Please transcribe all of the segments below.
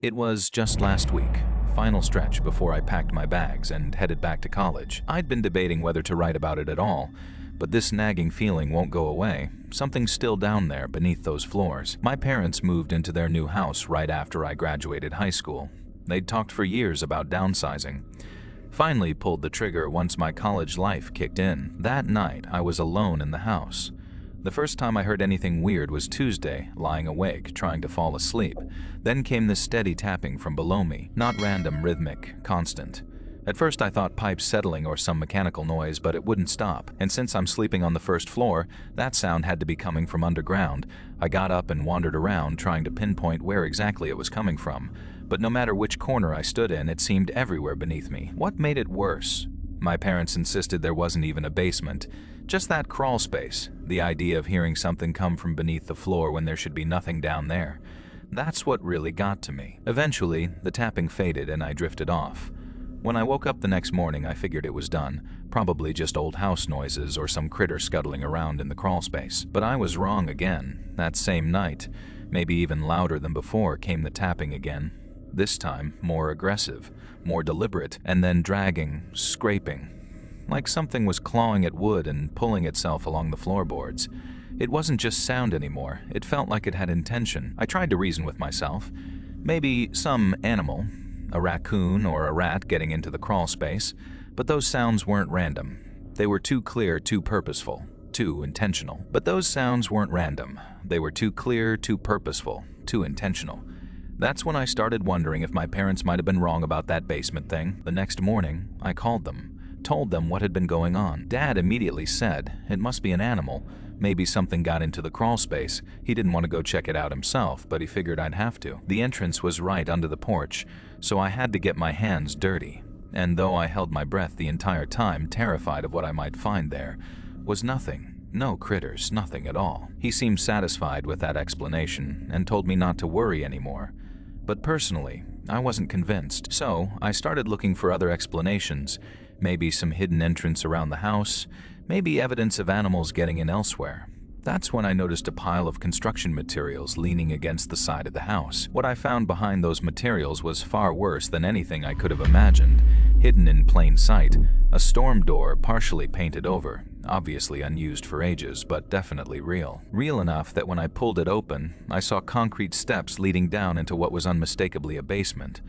It was just last week, final stretch before I packed my bags and headed back to college. I'd been debating whether to write about it at all, but this nagging feeling won't go away. Something's still down there beneath those floors. My parents moved into their new house right after I graduated high school. They'd talked for years about downsizing. Finally pulled the trigger once my college life kicked in. That night, I was alone in the house. The first time I heard anything weird was Tuesday, lying awake, trying to fall asleep. Then came this steady tapping from below me, not random, rhythmic, constant. At first I thought pipes settling or some mechanical noise, but it wouldn't stop. And since I'm sleeping on the first floor, that sound had to be coming from underground. I got up and wandered around, trying to pinpoint where exactly it was coming from. But no matter which corner I stood in, it seemed everywhere beneath me. What made it worse? My parents insisted there wasn't even a basement. Just that crawl space, the idea of hearing something come from beneath the floor when there should be nothing down there. That's what really got to me. Eventually, the tapping faded and I drifted off. When I woke up the next morning, I figured it was done. Probably just old house noises or some critter scuttling around in the crawl space. But I was wrong again. That same night, maybe even louder than before, came the tapping again. This time, more aggressive, more deliberate, and then dragging, scraping. Like something was clawing at wood and pulling itself along the floorboards. It wasn't just sound anymore, it felt like it had intention. I tried to reason with myself. Maybe some animal, a raccoon or a rat getting into the crawl space, but those sounds weren't random. They were too clear, too purposeful, too intentional. But those sounds weren't random. They were too clear, too purposeful, too intentional. That's when I started wondering if my parents might have been wrong about that basement thing. The next morning, I called them. Told them what had been going on. Dad immediately said it must be an animal. Maybe something got into the crawl space. He didn't want to go check it out himself, but he figured I'd have to. The entrance was right under the porch, so I had to get my hands dirty. And though I held my breath the entire time, terrified of what I might find there, was nothing. No critters, nothing at all. He seemed satisfied with that explanation and told me not to worry anymore. But personally, I wasn't convinced. So I started looking for other explanations. Maybe some hidden entrance around the house, maybe evidence of animals getting in elsewhere. That's when I noticed a pile of construction materials leaning against the side of the house. What I found behind those materials was far worse than anything I could have imagined. Hidden in plain sight, a storm door partially painted over, obviously unused for ages, but definitely real. Real enough that when I pulled it open, I saw concrete steps leading down into what was unmistakably a basement.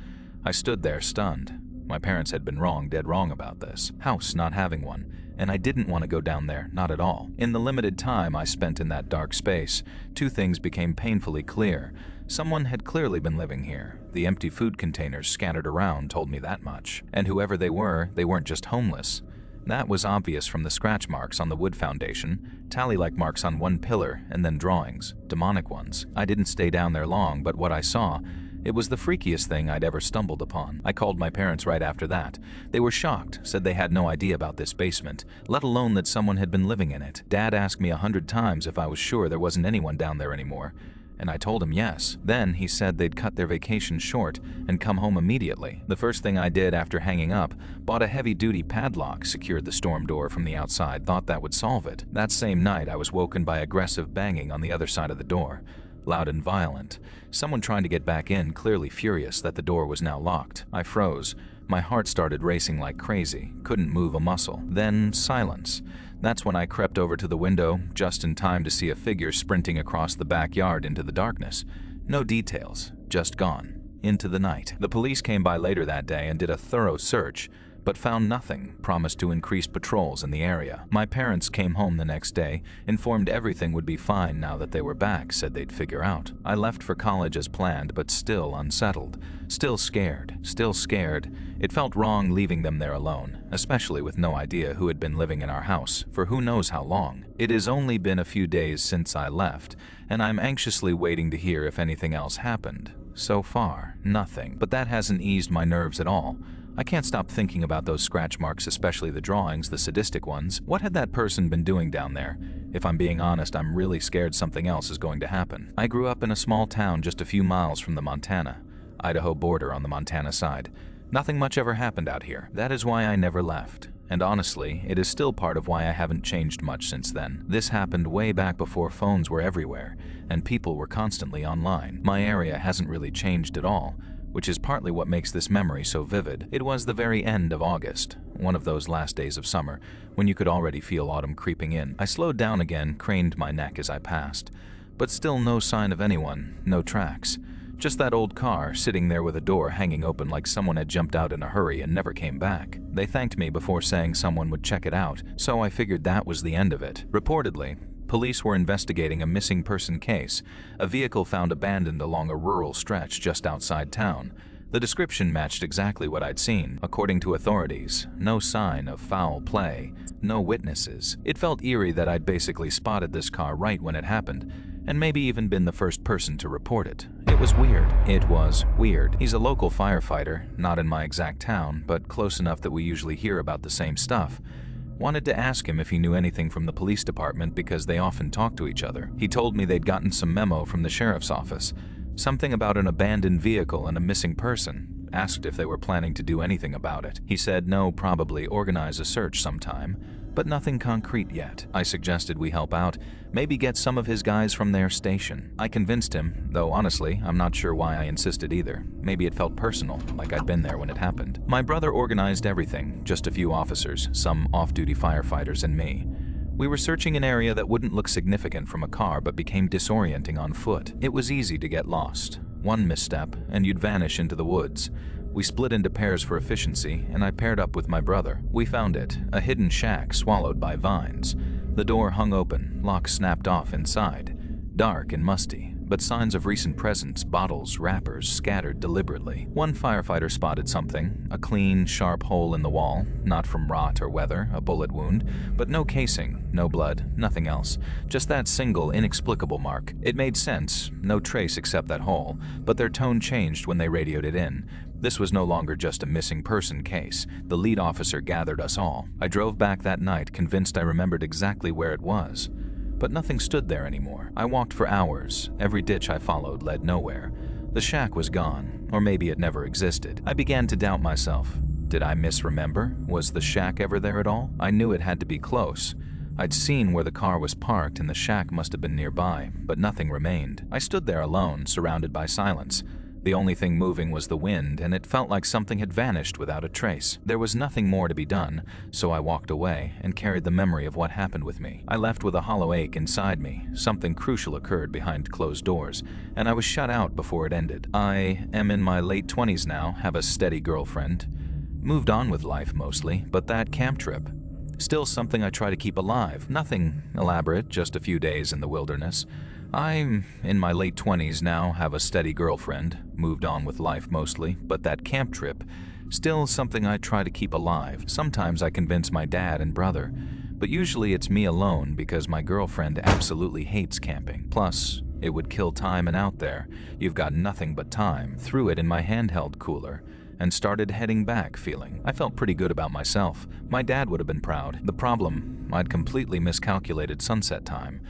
I stood there stunned. My parents had been wrong, dead wrong about this. House not having one, and I didn't want to go down there, not at all. In the limited time I spent in that dark space, two things became painfully clear. Someone had clearly been living here. The empty food containers scattered around told me that much. And whoever they weren't just homeless. That was obvious from the scratch marks on the wood foundation, tally-like marks on one pillar, and then drawings, demonic ones. I didn't stay down there long, but what I saw, it was the freakiest thing I'd ever stumbled upon. I called my parents right after that. They were shocked, said they had no idea about this basement, let alone that someone had been living in it. Dad asked me 100 times if I was sure there wasn't anyone down there anymore, and I told him yes. Then he said they'd cut their vacation short and come home immediately. The first thing I did after hanging up, bought a heavy-duty padlock, secured the storm door from the outside, thought that would solve it. That same night I was woken by aggressive banging on the other side of the door. Loud and violent. Someone trying to get back in, clearly furious that the door was now locked. I froze. My heart started racing like crazy. Couldn't move a muscle. Then silence. That's when I crept over to the window, just in time to see a figure sprinting across the backyard into the darkness. No details. Just gone. Into the night. The police came by later that day and did a thorough search, but found nothing, promised to increase patrols in the area. My parents came home the next day, informed everything would be fine now that they were back, said they'd figure out. I left for college as planned, but still unsettled. Still scared. It felt wrong leaving them there alone, especially with no idea who had been living in our house for who knows how long. It has only been a few days since I left, and I'm anxiously waiting to hear if anything else happened. So far, nothing. But that hasn't eased my nerves at all. I can't stop thinking about those scratch marks, especially the drawings, the sadistic ones. What had that person been doing down there? If I'm being honest, I'm really scared something else is going to happen. I grew up in a small town just a few miles from the Montana-Idaho border on the Montana side. Nothing much ever happened out here. That is why I never left. And honestly, it is still part of why I haven't changed much since then. This happened way back before phones were everywhere, and people were constantly online. My area hasn't really changed at all. which is partly what makes this memory so vivid. It was the very end of August, one of those last days of summer, when you could already feel autumn creeping in. I slowed down again, craned my neck as I passed, but still no sign of anyone, no tracks. Just that old car sitting there with a door hanging open like someone had jumped out in a hurry and never came back. They thanked me before saying someone would check it out, so I figured that was the end of it. Reportedly, police were investigating a missing person case, a vehicle found abandoned along a rural stretch just outside town. The description matched exactly what I'd seen. According to authorities, no sign of foul play, no witnesses. It felt eerie that I'd basically spotted this car right when it happened, and maybe even been the first person to report it. It was weird. It was weird. He's a local firefighter, not in my exact town, but close enough that we usually hear about the same stuff. Wanted to ask him if he knew anything from the police department because they often talk to each other. He told me they'd gotten some memo from the sheriff's office. Something about an abandoned vehicle and a missing person. Asked if they were planning to do anything about it. He said no, probably organize a search sometime, but nothing concrete yet. I suggested we help out, maybe get some of his guys from their station. I convinced him, though honestly, I'm not sure why I insisted either. Maybe it felt personal, like I'd been there when it happened. My brother organized everything, just a few officers, some off-duty firefighters, and me. We were searching an area that wouldn't look significant from a car but became disorienting on foot. It was easy to get lost. One misstep, and you'd vanish into the woods. We split into pairs for efficiency, and I paired up with my brother. We found it, a hidden shack swallowed by vines. The door hung open, lock snapped off inside. Dark and musty, but signs of recent presence, bottles, wrappers, scattered deliberately. One firefighter spotted something, a clean, sharp hole in the wall, not from rot or weather, a bullet wound, but no casing, no blood, nothing else. Just that single, inexplicable mark. It made sense, no trace except that hole, but their tone changed when they radioed it in. This was no longer just a missing person case. The lead officer gathered us all. I drove back that night, convinced I remembered exactly where it was. But nothing stood there anymore. I walked for hours. Every ditch I followed led nowhere. The shack was gone, or maybe it never existed. I began to doubt myself. Did I misremember? Was the shack ever there at all? I knew it had to be close. I'd seen where the car was parked and the shack must have been nearby, but nothing remained. I stood there alone, surrounded by silence. The only thing moving was the wind, and it felt like something had vanished without a trace. There was nothing more to be done, so I walked away and carried the memory of what happened with me. I left with a hollow ache inside me. Something crucial occurred behind closed doors, and I was shut out before it ended. I am in my late 20s now, have a steady girlfriend. Moved on with life mostly, but that camp trip, still something I try to keep alive. Nothing elaborate, just a few days in the wilderness. I'm in my late 20s now, have a steady girlfriend, moved on with life mostly, but that camp trip, still something I try to keep alive. Sometimes I convince my dad and brother, but usually it's me alone because my girlfriend absolutely hates camping. Plus, it would kill time and out there. You've got nothing but time. Threw it in my handheld cooler and started heading back feeling. I felt pretty good about myself. My dad would have been proud. The problem, I'd completely miscalculated sunset time.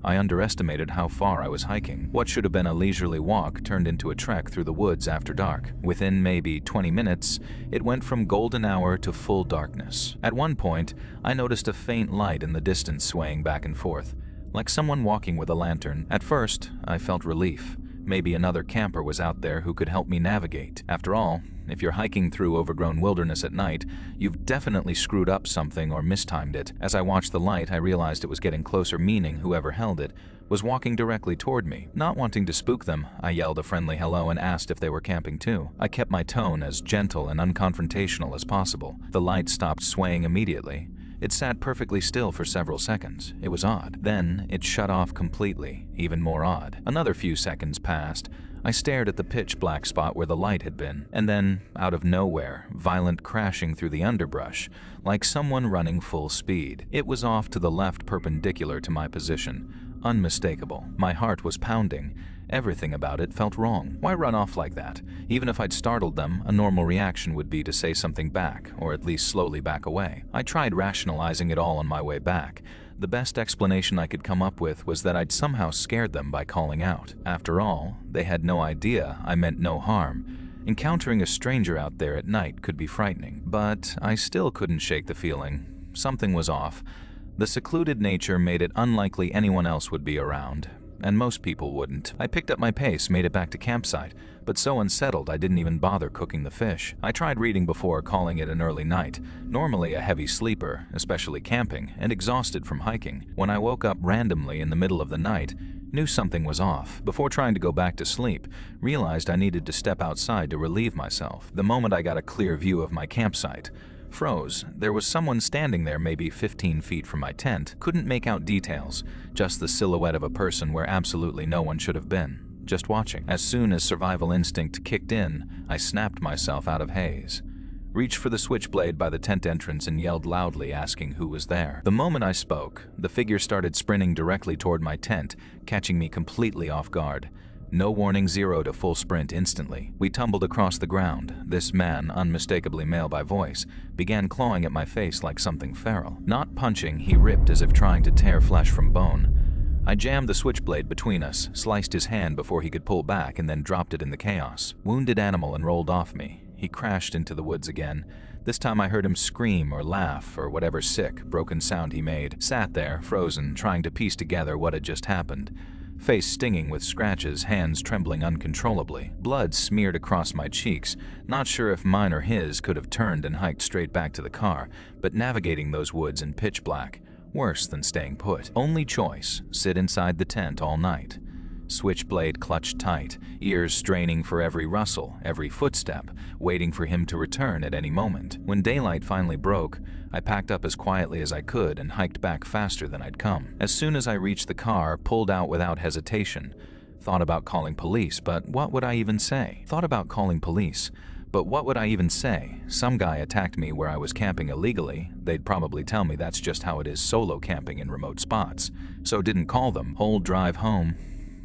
I underestimated how far I was hiking. What should have been a leisurely walk turned into a trek through the woods after dark. Within maybe 20 minutes, it went from golden hour to full darkness. At one point, I noticed a faint light in the distance swaying back and forth, like someone walking with a lantern. At first, I felt relief. Maybe another camper was out there who could help me navigate. After all, if you're hiking through overgrown wilderness at night, you've definitely screwed up something or mistimed it. As I watched the light, I realized it was getting closer, meaning whoever held it was walking directly toward me. Not wanting to spook them, I yelled a friendly hello and asked if they were camping too. I kept my tone as gentle and unconfrontational as possible. The light stopped swaying immediately. It sat perfectly still for several seconds. It was odd. Then it shut off completely, even more odd. Another few seconds passed. I stared at the pitch-black spot where the light had been, and then, out of nowhere, violent crashing through the underbrush, like someone running full speed. It was off to the left perpendicular to my position. Unmistakable. My heart was pounding. Everything about it felt wrong. Why run off like that? Even if I'd startled them, a normal reaction would be to say something back, or at least slowly back away. I tried rationalizing it all on my way back. The best explanation I could come up with was that I'd somehow scared them by calling out. After all, they had no idea I meant no harm. Encountering a stranger out there at night could be frightening, but I still couldn't shake the feeling. Something was off. The secluded nature made it unlikely anyone else would be around, and most people wouldn't. I picked up my pace, made it back to campsite, but so unsettled I didn't even bother cooking the fish. I tried reading before calling it an early night, normally a heavy sleeper, especially camping, and exhausted from hiking. When I woke up randomly in the middle of the night, knew something was off. Before trying to go back to sleep, realized I needed to step outside to relieve myself. The moment I got a clear view of my campsite, froze. There was someone standing there maybe 15 feet from my tent. Couldn't make out details, just the silhouette of a person where absolutely no one should have been, just watching. As soon as survival instinct kicked in, I snapped myself out of haze, reached for the switchblade by the tent entrance and yelled loudly, asking who was there. The moment I spoke, the figure started sprinting directly toward my tent, catching me completely off guard. No warning, zero to full sprint instantly. We tumbled across the ground. This man, unmistakably male by voice, began clawing at my face like something feral. Not punching, he ripped as if trying to tear flesh from bone. I jammed the switchblade between us, sliced his hand before he could pull back, and then dropped it in the chaos. Wounded animal and rolled off me. He crashed into the woods again. This time I heard him scream or laugh or whatever sick, broken sound he made. Sat there, frozen, trying to piece together what had just happened. Face stinging with scratches, hands trembling uncontrollably. Blood smeared across my cheeks. Not sure if mine or his could have turned and hiked straight back to the car, but navigating those woods in pitch black, worse than staying put. Only choice, sit inside the tent all night. Switchblade clutched tight, ears straining for every rustle, every footstep, waiting for him to return at any moment. When daylight finally broke, I packed up as quietly as I could and hiked back faster than I'd come. As soon as I reached the car, pulled out without hesitation. Thought about calling police, but what would I even say? Some guy attacked me where I was camping illegally. They'd probably tell me that's just how it is solo camping in remote spots. So didn't call them. Whole drive home,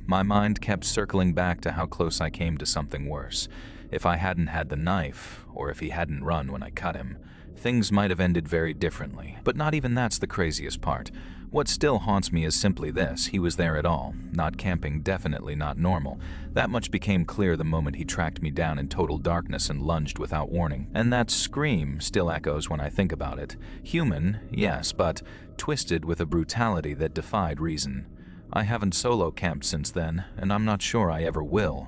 my mind kept circling back to how close I came to something worse. If I hadn't had the knife, or if he hadn't run when I cut him, things might have ended very differently. But not even that's the craziest part. What still haunts me is simply this: he was there at all. Not camping, definitely not normal. That much became clear the moment he tracked me down in total darkness and lunged without warning. And that scream still echoes when I think about it. Human, yes, but twisted with a brutality that defied reason. I haven't solo camped since then, and I'm not sure I ever will.